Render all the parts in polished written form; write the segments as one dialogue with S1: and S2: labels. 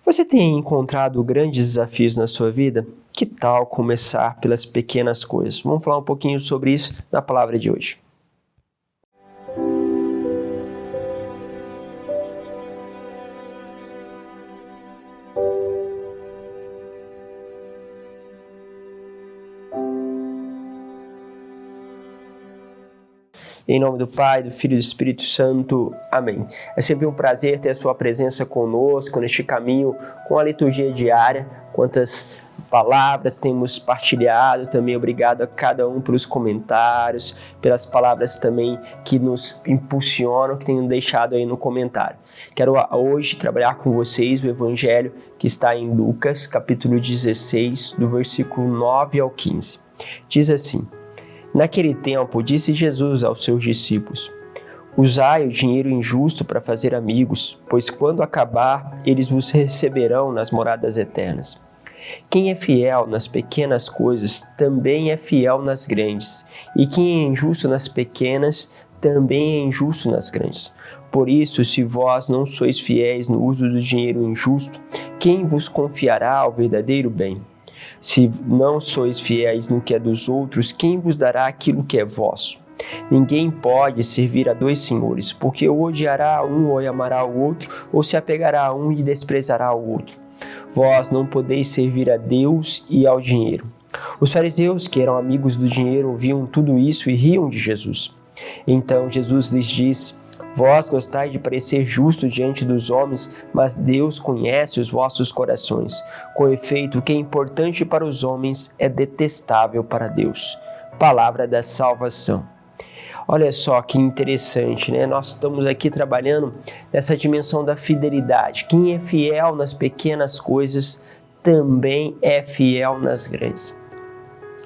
S1: Você tem encontrado grandes desafios na sua vida? Que tal começar pelas pequenas coisas? Vamos falar um pouquinho sobre isso na palavra de hoje. Em nome do Pai, do Filho e do Espírito Santo. Amém. É sempre um prazer ter a sua presença conosco neste caminho com a liturgia diária. Quantas palavras temos partilhado também. Obrigado a cada um pelos comentários, pelas palavras também que nos impulsionam, que tenham deixado aí no comentário. Quero hoje trabalhar com vocês o Evangelho que está em Lucas, capítulo 16, do versículo 9 ao 15. Diz assim: Naquele tempo, disse Jesus aos seus discípulos: Usai o dinheiro injusto para fazer amigos, pois quando acabar, eles vos receberão nas moradas eternas. Quem é fiel nas pequenas coisas, também é fiel nas grandes. E quem é injusto nas pequenas, também é injusto nas grandes. Por isso, se vós não sois fiéis no uso do dinheiro injusto, quem vos confiará o verdadeiro bem? Se não sois fiéis no que é dos outros, quem vos dará aquilo que é vosso? Ninguém pode servir a dois senhores, porque ou odiará um ou amará o outro, ou se apegará a um e desprezará o outro. Vós não podeis servir a Deus e ao dinheiro. Os fariseus, que eram amigos do dinheiro, ouviam tudo isso e riam de Jesus. Então Jesus lhes disse: Vós gostais de parecer justos diante dos homens, mas Deus conhece os vossos corações. Com efeito, o que é importante para os homens é detestável para Deus. Palavra da salvação. Olha só que interessante, né? Nós estamos aqui trabalhando nessa dimensão da fidelidade. Quem é fiel nas pequenas coisas também é fiel nas grandes.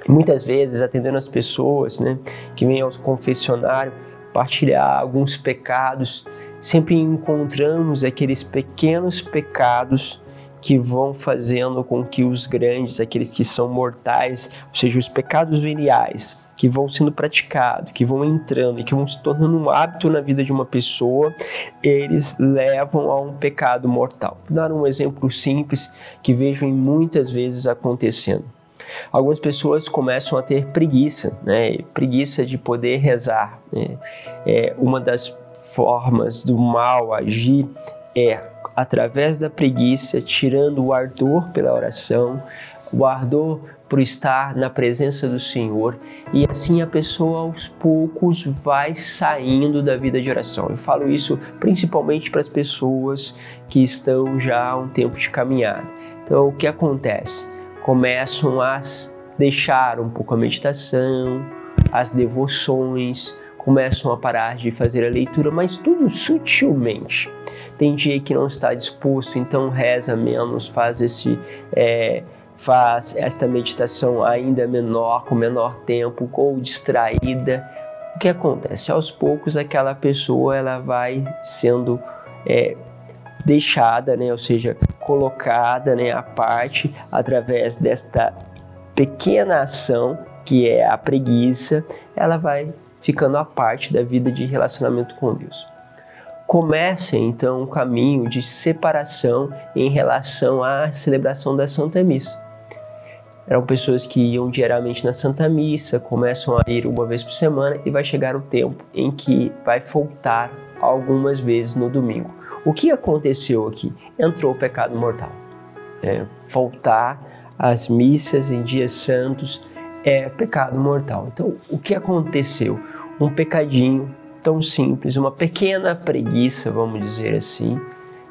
S1: Muitas vezes, atendendo as pessoas, né, que vêm ao confessionário, partilhar alguns pecados, sempre encontramos aqueles pequenos pecados que vão fazendo com que os grandes, aqueles que são mortais, ou seja, os pecados veniais, que vão sendo praticados, que vão entrando e que vão se tornando um hábito na vida de uma pessoa, eles levam a um pecado mortal. Vou dar um exemplo simples que vejo muitas vezes acontecendo. Algumas pessoas começam a ter preguiça, né? Preguiça de poder rezar, né? Uma das formas do mal agir é através da preguiça, tirando o ardor pela oração, o ardor por estar na presença do Senhor, e assim a pessoa aos poucos vai saindo da vida de oração. Eu falo isso principalmente para as pessoas que estão já há um tempo de caminhada. Então, o que acontece? Começam a deixar um pouco a meditação, as devoções, começam a parar de fazer a leitura, mas tudo sutilmente. Tem dia que não está disposto, então reza menos, faz esta meditação ainda menor, com menor tempo, ou distraída. O que acontece? Aos poucos aquela pessoa ela vai sendo deixada, né? Ou seja, colocada, né, à parte através desta pequena ação que é a preguiça, ela vai ficando à parte da vida de relacionamento com Deus. Começa então um caminho de separação em relação à celebração da Santa Missa. Eram pessoas que iam diariamente na Santa Missa, começam a ir uma vez por semana e vai chegar o tempo em que vai faltar algumas vezes no domingo. O que aconteceu aqui? Entrou o pecado mortal. Faltar às missas em dias santos é pecado mortal. Então, o que aconteceu? Um pecadinho tão simples, uma pequena preguiça, vamos dizer assim,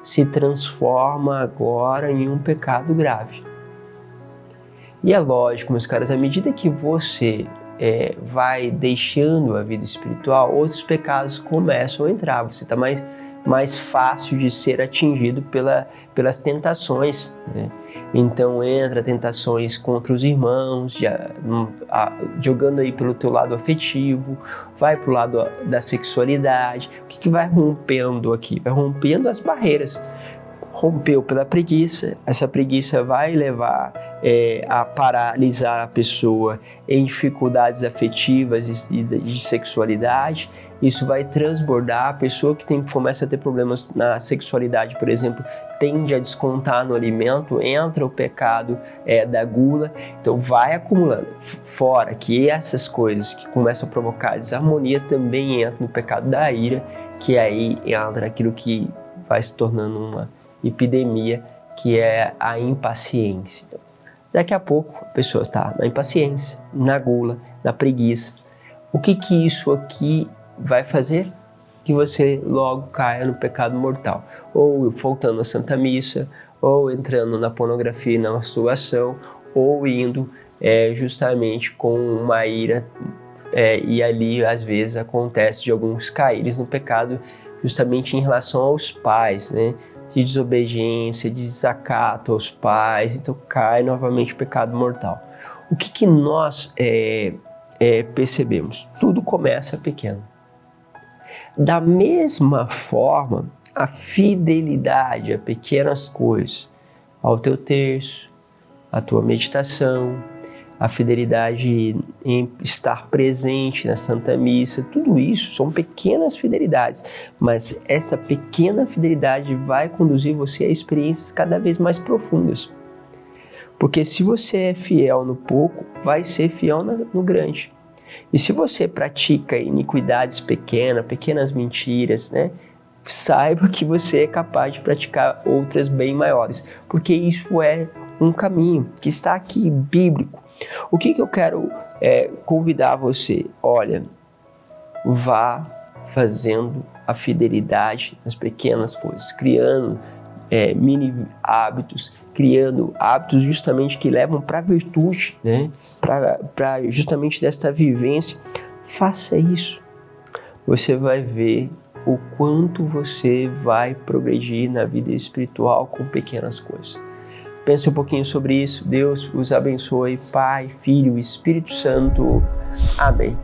S1: se transforma agora em um pecado grave. E é lógico, meus caros, à medida que você vai deixando a vida espiritual, outros pecados começam a entrar. Você está mais fácil de ser atingido pelas tentações, né? Então entra tentações contra os irmãos, jogando aí pelo teu lado afetivo, vai para o lado da sexualidade. O que vai rompendo aqui? Vai rompendo as barreiras. Rompeu pela preguiça, essa preguiça vai levar a paralisar a pessoa em dificuldades afetivas e de sexualidade, isso vai transbordar. A pessoa que começa a ter problemas na sexualidade, por exemplo, tende a descontar no alimento, entra o pecado da gula, então vai acumulando. Fora que essas coisas que começam a provocar desarmonia também entram no pecado da ira, que aí entra aquilo que vai se tornando uma epidemia, que é a impaciência. Daqui a pouco a pessoa está na impaciência, na gula, na preguiça. O que isso aqui vai fazer? Que você logo caia no pecado mortal. Ou faltando a Santa Missa, ou entrando na pornografia e na masturbação, ou indo justamente com uma ira. E ali, às vezes, acontece de alguns caírem no pecado justamente em relação aos pais, né? De desobediência, de desacato aos pais, então cai novamente o pecado mortal. O que nós percebemos? Tudo começa pequeno. Da mesma forma, a fidelidade a pequenas coisas, ao teu terço, à tua meditação, a fidelidade em estar presente na Santa Missa, tudo isso são pequenas fidelidades, mas essa pequena fidelidade vai conduzir você a experiências cada vez mais profundas. Porque se você é fiel no pouco, vai ser fiel no grande. E se você pratica iniquidades pequenas mentiras, né? Saiba que você é capaz de praticar outras bem maiores, porque isso é um caminho que está aqui, bíblico. O que eu quero convidar você? Olha, vá fazendo a fidelidade nas pequenas coisas, criando mini hábitos, criando hábitos justamente que levam para a virtude, né? Para justamente desta vivência. Faça isso. Você vai ver o quanto você vai progredir na vida espiritual com pequenas coisas. Pense um pouquinho sobre isso. Deus os abençoe. Pai, Filho e Espírito Santo. Amém.